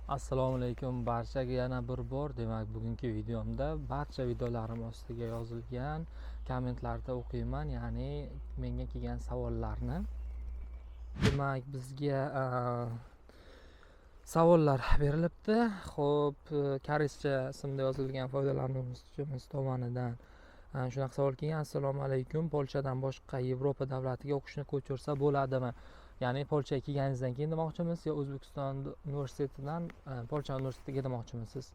Assalomu alaykum barchaga yana bir bor. Demak, bugungi videomda barcha videolarim ostiga yozilgan kommentlarda o'qiyman, ya'ni menga kelgan savollarni. Demak, bizga savollar berilibdi. Xo'p, koreyscha ismda yozilgan foydalanuvchimiz tomonidan shunaqa savol kelgan. Assalomu alaykum. Polshadan boshqa Yevropa davlatiga o'qishni ko'chirsa bo'ladimi? Ya'ni Polshaga kelganingizdan keyin demoqchimisiz yo O'zbekiston universitetidan Polsha universitetiga demoqchimisiz?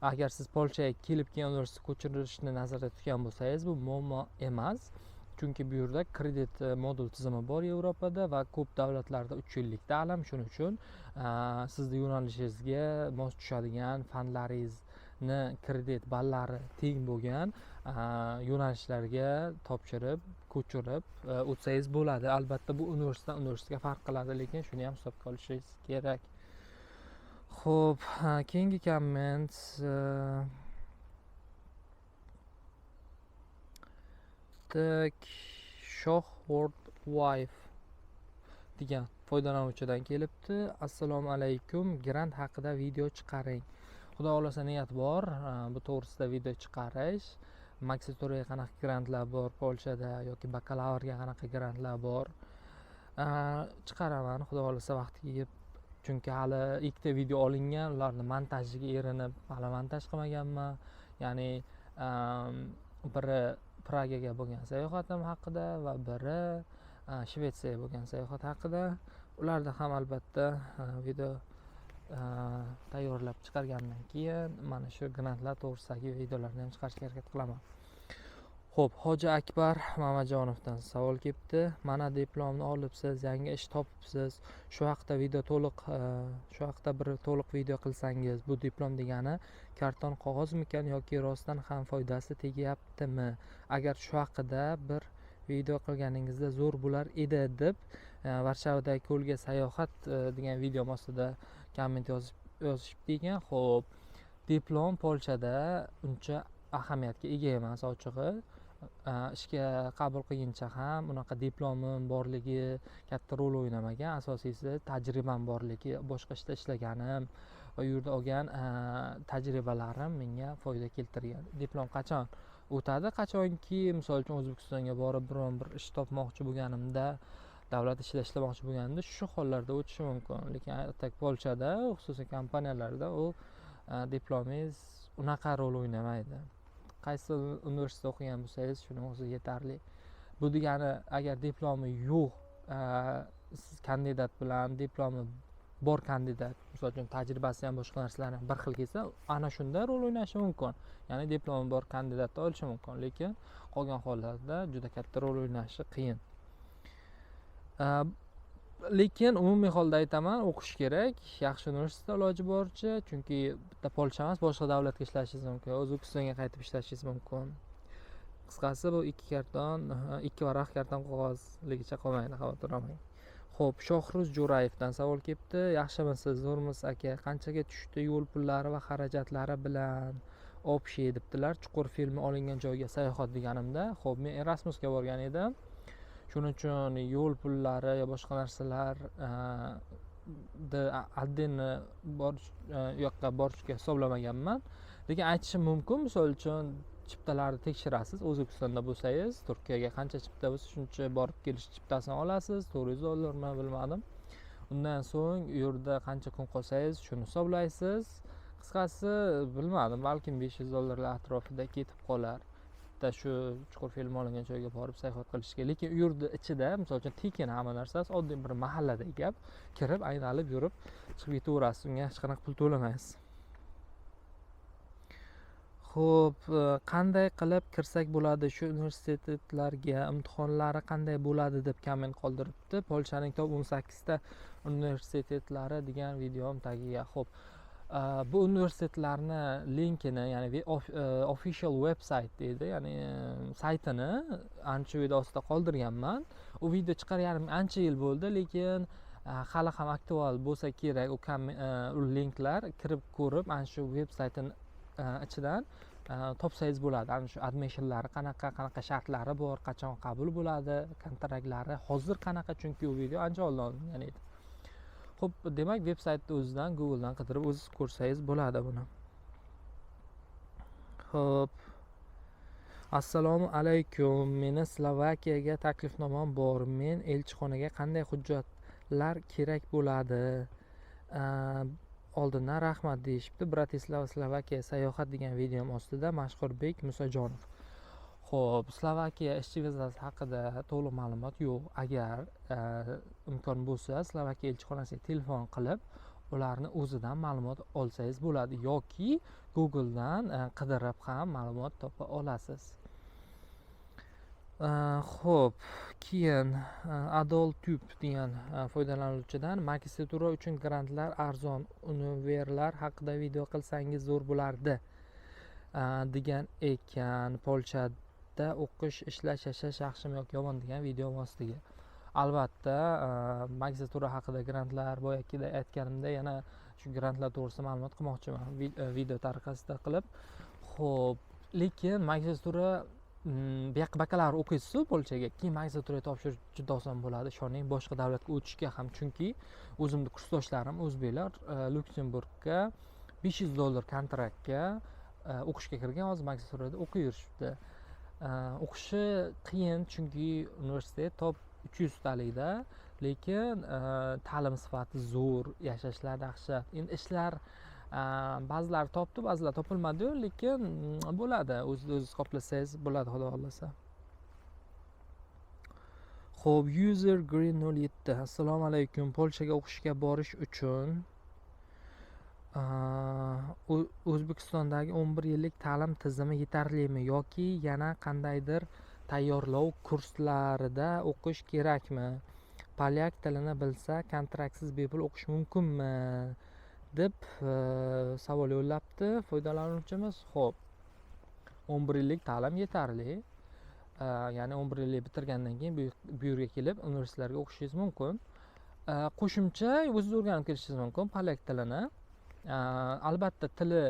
Agar siz Polshaga kelib keyin universitetga ko'chirishni nazarda tutgan bo'lsangiz, bu muammo emas. Chunki bu yerda kredit modul tizimi bor Yevropada va ko'p davlatlarda 3 yillik ta'lim. Shuning uchun sizni yo'nalishingizga mos tushadigan fanlaringizni kredit ballari teng bo'lgan yo'nalishlarga topshirib, ko'chirib o'tsangiz bo'ladi. Albatta bu universitetdan universitetga farq qiladi, lekin shuni ham hisobga olishingiz kerak. Xo'p, keyingi komment Shoh World Wife degan foydalanuvchidan kelibdi. Assalomu alaykum, grant haqida video chiqaring. Xudo xolasa niyat bor bu to'g'risida video chiqarish. Magistraturga qanaqa grantlar bor Polshada yoki bakalavrga qanaqa grantlar bor chiqaraman xudo xolasa vaqti kelib. Chunki hali ikkita video olingan, ularni montajiga erinib hali montaj qilmaganman. Ya'ni biri Pragaga bo'lgan sayohatim haqida va biri Shvetsiyaga bo'lgan sayohat haqida. Ularda ham albatta video tayyorlab chiqargandan keyin mana shu grantlar to'g'risidagi videolarni ham chiqarishga harakat qilaman. Xo'p, Hoji Akbar Mamajonovdan savol kelibdi. Mana diplomni olibsiz, yangi ish topibsiz. Shu haqda bir to'liq video qilsangiz, bu diplom degani karton qog'ozmikan yoki rostdan ham foydasi tegyaptimi? Agar shu haqida bir video qilganingizda zo'r bo'lar edi deb Varshavadagi ko'lga sayohat degan video ostida komment yozishibdi ekan. Xo'p, diplom Polshada uncha ahamiyatga ega emas ochig'i. Ishga qabul qilguncha ham unaqa diplomim borligi katta rol o'ynamagan. Asosiysi tajribam borligi, boshqa ishda ishlaganim va u yerda olgan tajribalarim menga foyda keltirgan. Diplom qachon o'tadi? Qachonki misol uchun O'zbekistonga borib biron bir ish topmoqchi bo'lganimda, davlat ishida ishlamoqchi bo'lganimda shu hollarda o'tishi mumkin. Lekin Polshada, xususan kompaniyalarda u diplomingiz unaqa rol o'ynamaydi. Qaysi universitetda o'qigan bo'lsangiz shuning o'zi yetarli. Bu degani agar diplomi yo'q siz kandidat bilan diplomi bor kandidat, misol uchun tajribasi ham boshqa narsalar ham bir xil kelsa, ana shunda rol o'ynashi mumkin. Ya'ni diplomi bor kandidatni olishi mumkin, lekin qolgan hollarda juda katta rol o'ynashi qiyin. Lekin umumiy holda aytaman, o'qish kerak, yaxshi universitetda iloji boricha, chunki bitta Polsha emas, boshqa davlatga ishlashingiz mumkin, O'zbekistonga qaytib ishlashingiz mumkin. Qisqasi bu ikki varaq karton qog'ozligicha qolmaydi, xavotir olmang. Xo'p, Shohruz Jo'rayevdan savol kelibdi. Yaxshimisiz, zo'rmisiz aka? Qanchaga tushdi yo'l pullari va xarajatlari bilan? Общий debdilar. Chuqur filmi olingan joyga sayohat deganimda. Xo'p, men Erasmusga borgan edim. Shuning uchun yo'l pullari yo boshqa narsalar отдельно yoqqa borishga hisoblamaganman. Lekin aytishim mumkin, misol uchun chiptalarni tekshirasiz. O'zbekistonda bo'lsangiz, Turkiyaga qancha chipta bo'lsa, shuncha borib kelish chiptasini olasiz. $400 bilmadim. Undan so'ng u yerda qancha kun qolsangiz, shuni hisoblaysiz. Qisqasi bilmadim, balkim $500 atrofida ketib qolar. Shu chuqur film olingan joyga borib sayohat qilishga. Lekin u yerda ichida, misol uchun tekin hamma narsasi, oddiy bir mahalladagi gap, kirib aynalib yurib chiqib ketaverasiz, unga hech qanaqa pul to'lamaysiz. Xo'p, qanday qilib kirsak bo'ladi shu universitetlarga, imtihonlari qanday bo'ladi deb komment qoldiribdi. Polshaning top 18 ta universitetlari degan videom tagiga. Xo'p, bu universitetlarni linkini, ya'ni official website deydi, ya'ni saytini ancha video ostida qoldirganman. U video chiqarganim ancha yil bo'ldi, lekin hali ham aktual bo'lsa kerak u linklar, kirib ko'rib ana shu veb-saytini ichidan topsangiz bo'ladi. Ana shu admissionlari qanaqa shartlari bor, qachon qabul bo'ladi, kontraktlari hozir qanaqa, chunki u video ancha oldin olingan edi. Xo'p, demak veb saytni o'zidan Googledan qidirib o'ziz ko'rsangiz bo'ladi buni. Xo'p, assalomu alaykum. Meni Slovakiyaga taklifnomam bor. Men elchixonaga qanday hujjatlar kerak bo'ladi? Oldindan rahmat deyishibdi. Bratislava Slovakiya sayohat degan videom ostida Mashhurbek Musajonov. Xo'p, Slovakiya ishchi vizasi haqida to'liq ma'lumot yo'q. Agar imkon bo'lsa, Slovakiya elchixonasiga telefon qilib, ularni o'zidan ma'lumot olsangiz bo'ladi yoki Googledan qidirib ham ma'lumot topa olasiz. Xo'p, keyin AdolTube degan foydalanuvchidan magistratura uchun grantlar arzon univerlar haqida video qilsangiz zo'r bo'lardi degan ekan. Polshada o'qish, ishlash, yashash yaxshimi yoki yomon degan video ostiga. Albatta, magistratura haqida grantlar boyagida aytganimda yana shu grantlar to'g'risida ma'lumot qilmoqchiman video tariqasida qilib. Xo'p, lekin magistratura bakalavr o'qiysiz Polshaga, keyin magistraturaga topshirish juda oson bo'ladi. Ishoning, boshqa davlatga o'tishga ham, chunki o'zimni kursdoshlarim o'zbeklar Lyuksemburgga $500 kontraktga o'qishga kirgan, hozir magistraturada o'qib yurishibdi. O'qishi qiyin, chunki universitet top 300 talikda, lekin ta'lim sifati zo'r, yashashlar dahshat. Endi ishlar ba'zilari topdi, ba'zilari topilmadi-yu, lekin bo'ladi, o'zingiz qoplasangiz bo'ladi, xudo xohlasa. Xo'p, user green 07. Assalomu alaykum. Polshaga o'qishga borish uchun O'zbekistondagi 11 yillik ta'lim tizimi yetarlimi yoki yana qandaydir tayyorlov kurslarida o'qish kerakmi? Polyak tilini bilsa, kontraktsiz bepul o'qish mumkinmi? deb savol yo'llabdi foydalanuvchimiz. Xo'p, 11 yillik ta'lim yetarli. Ya'ni 11 yillik bitirgandan keyin bu yerga kelib universitetlarga o'qishingiz mumkin. Qo'shimcha o'zingiz o'rganib kelishingiz mumkin polyak tilini. Albatta tili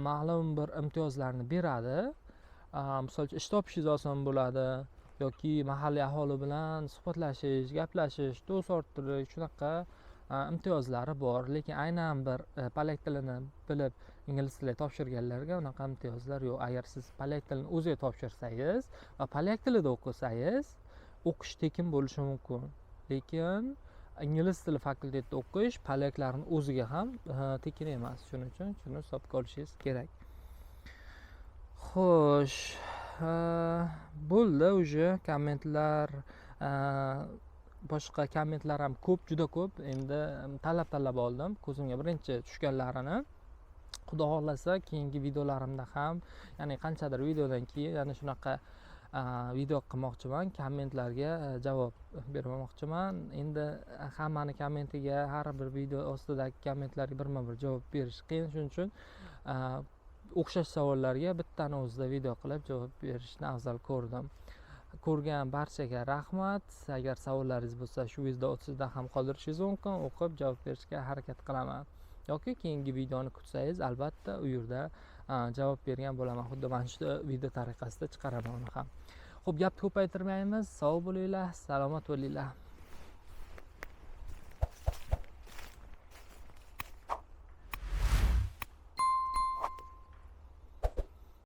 ma'lum bir imtiyozlarni beradi. Misol uchun ish topishingiz oson bo'ladi yoki mahalliy aholi bilan suhbatlashish, gaplashish, do'st orttirish, shunaqa imtiyozlari bor. Lekin aynan bir polyak tilini bilib ingliz tiliga topshirganlarga unaqa imtiyozlar yo'q. Agar siz polyak tilini o'ziga topshirsangiz va polyak tilida o'qisangiz, o'qish tekin bo'lishi mumkin. Lekin ingliz tili fakultetida o'qish polyaklarning o'ziga ham tekin emas. Shuning uchun shuni hisobga olishingiz kerak. Xo'sh, bo'ldi, уже kommentlar, boshqa kommentlar ham ko'p, juda ko'p. Endi tanlab oldim ko'zimga birinchi tushganlarini. Xudo xohlasa keyingi videolarimda ham, ya'ni qanchadir videodan keyin yana shunaqa video qilmoqchiman, kommentlarga javob bermoqchiman. Endi hammani kommentiga, har bir video ostidagi kommentlarga birma-bir javob berish qiyin, shuning uchun o'xshash savollarga bittani o'zida video qilib javob berishni afzal ko'rdim. Ko'rgan barchaga rahmat. Agar savollaringiz bo'lsa, shu videoda o'tizda ham qoldirishingiz mumkin, o'qib javob berishga harakat qilaman. Yoki keyingi videoni kutsangiz, albatta u yerda javob bergan bo'laman. Xuddi mana shu video tariqasida chiqaraman uni ham. Xo'p, gapni ko'paytirmaymiz. Sog' bo'linglar, salomat bo'linglar.